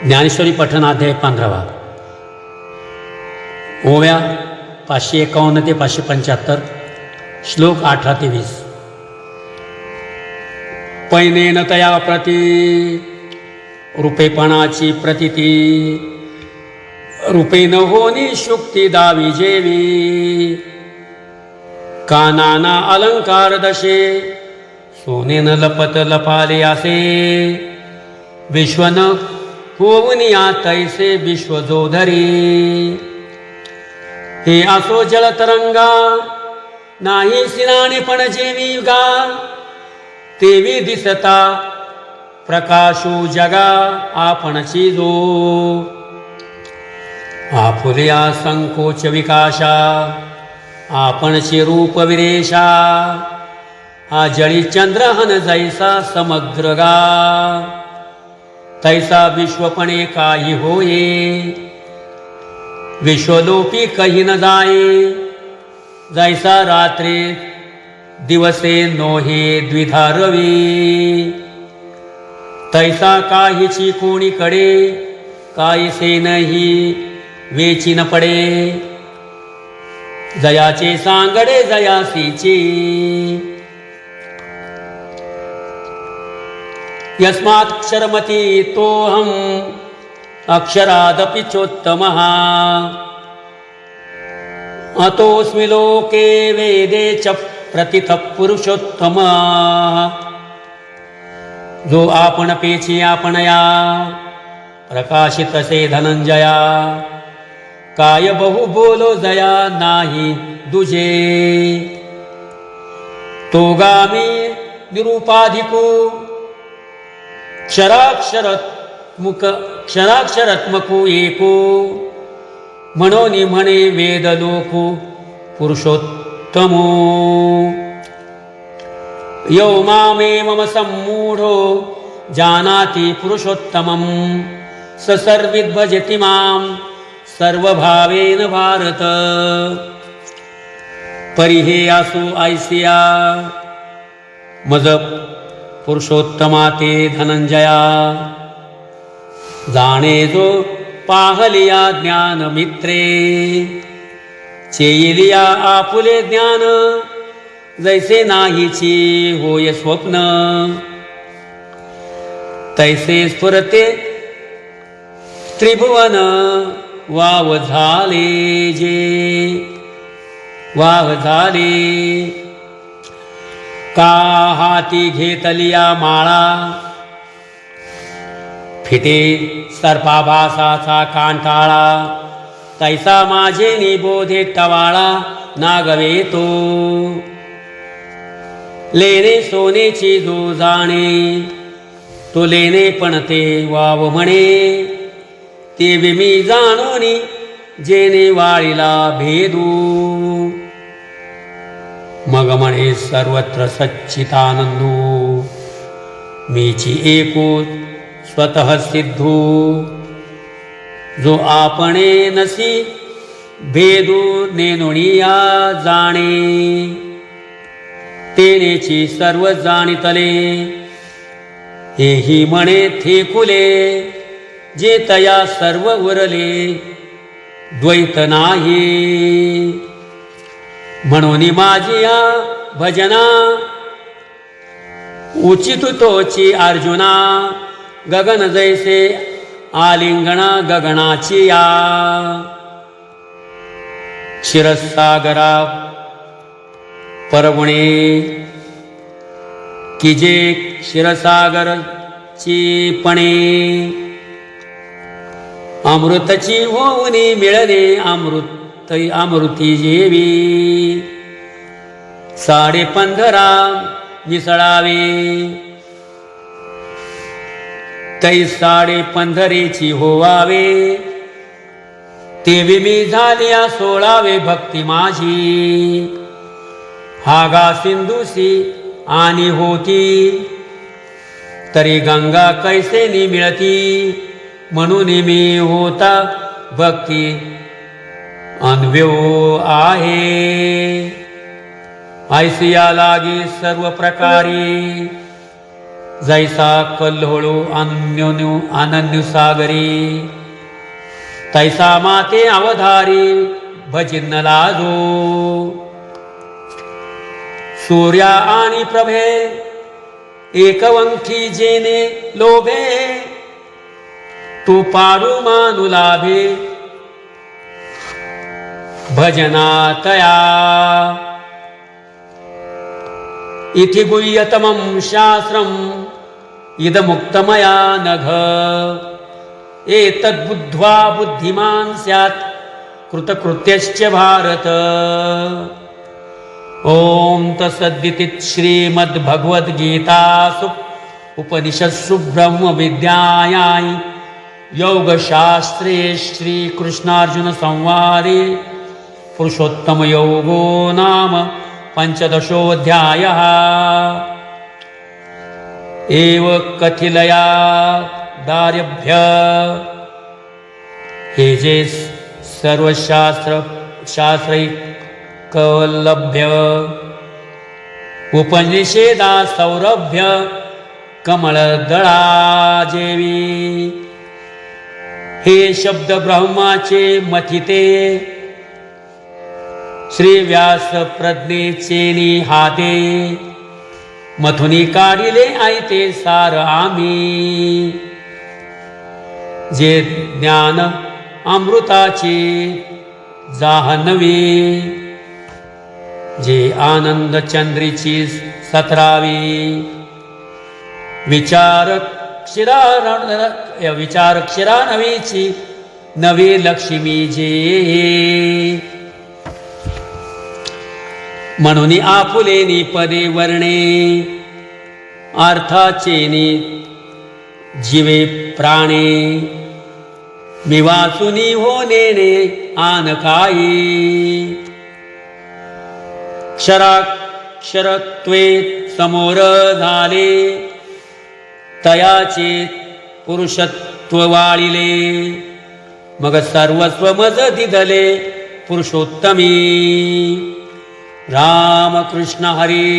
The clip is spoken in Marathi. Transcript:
ज्ञानेश्वरी पठणाध्याय 15 ओव्या 551 ते 575 श्लोक 18 ते 20. पैनेन तया प्रती रूपेपणाची प्रतीती रूपे न होनी शुक्ती दावी जेवी कानाना अलंकार दशे सोनेन लपत लपाले असे विश्वन होवनिया तैसे विश्वजोधरी हे असो जलतरंगा नाही सिनाने पण जेवी गा तेवी दिसता प्रकाशू जगा आपणची जो आपुल्या संकोच विकाशा आपणचे रूप विरेशा हा जळी चंद्रहन जैसा समग्र गा तैसा विश्वपणे काही होये विश्वलोपी कही न जाये जैसा रात्रे दिवसे नोहे द्विधा रवी तैसा काहीची कोणीकडे काहीसे नाही वेची न पडे जयाचे सांगडे जयासीचे यस्माक्षरमती तोहम अक्षरादपि चोत्तमः अतोऽस्मि लोके वेदे च प्रतितः पुरुषोत्तम जो आपण पेची आपणया प्रकाशित से धनंजया काय बहु बोलो जया नाही दुजे तो गामी निरूपाधिको क्षराक्षरात्मको एको म्हणोनी म्हणे वेदलोको पुरुषोत्तमो यो मामेवम सम्मूढो जानाति पुरुषोत्तमं स सर्विद्भजति मां सर्वभावेन भारत परिहेयासु ऐसिया मज पुरुषोत्तमा ते धनंजया जाणे जो पाहलिया ज्ञान मित्रे चेलिया आपुले ज्ञान जैसे नाहीची होय स्वप्न तैसे स्फुरते त्रिभुवन वाव झाले जे वाव झाले का हाती घेतलिया माळा फिटे सर्पाभासाचा कांटाळा तैसा माझे निबोधे टवाळा नागवे तो लेणे सोनेची जो जाणे तो लेणे पण ते वाव म्हणे ते मी जाणोनी जेने वाळीला भेदू मग म्हणे सर्वत्र सच्चितानंदू मीची एकूच स्वतः सिद्धू जो आपणे नसी भेदू नेनुनिया जाणे तेनेची सर्व जाणितले हेही म्हणे थेकुले जे तया सर्व उरले द्वैत नाही म्हणून माझिया भजना उचित तोची अर्जुना गगन जैसे आलिंगणा गगनाची या क्षीरसागरा परवणे की जे क्षीरसागरची पणे अमृतची होऊनी मिळणे अमृती जेवी 15.5 मिसळावे तै 15.5 होवावे तेवी मी झालिया 16वे भक्ती माझी हागा सिंधुसी आणि होती तरी गंगा कैसे नि मिळती म्हणून मी होता भक्ती अन्व्यो आहे ऐसिया लागे सर्व प्रकारे जैसा कल्होळू अनन्यू सागरी तैसा माते अवधारी भजिन लाजो सूर्या आणि प्रभे एकवंखी जेने लोभे तू पारू मानु लाभे भजनातया इति गुह्यतमं शास्त्रम् इदमुक्तमया नघ एतद्बुद्ध्वा बुद्धिमान् स्यात् कृतकृत्यश्च भारत। ओम तत्सदिति श्रीमद्भगवद्गीतासु उपनिषत्सु ब्रह्मविद्यायां योगशास्त्रे श्रीकृष्णार्जुन संवादे पुरुषोत्तमयोगो नाम पंचदशोऽध्यायः। एव कथिलया दार्यभ्य हे जे सर्वशास्त्रैकलभ्य उपनिषेधा सौरभ्य कमळदळाजेवी हे शब्द ब्रह्माचे मथिते श्री व्यास प्रज्ञेचे निहाते मथुनी काढिले आयते सार आम्ही जे ज्ञान अमृताची जाहनवी जे आनंद चंद्रीची सतरावी विचार क्षीरा नवीची नवी लक्ष्मी जे म्हणून आपुलेनी पदे वर्णे अर्थाचे जीवे प्राणे मी वाचुनी हो नेणे आन काही क्षराक्षरत्वे समोर झाले तयाचे पुरुषत्व वाळिले मग सर्वस्व मज दिधले पुरुषोत्तमी रामकृष्ण हरी।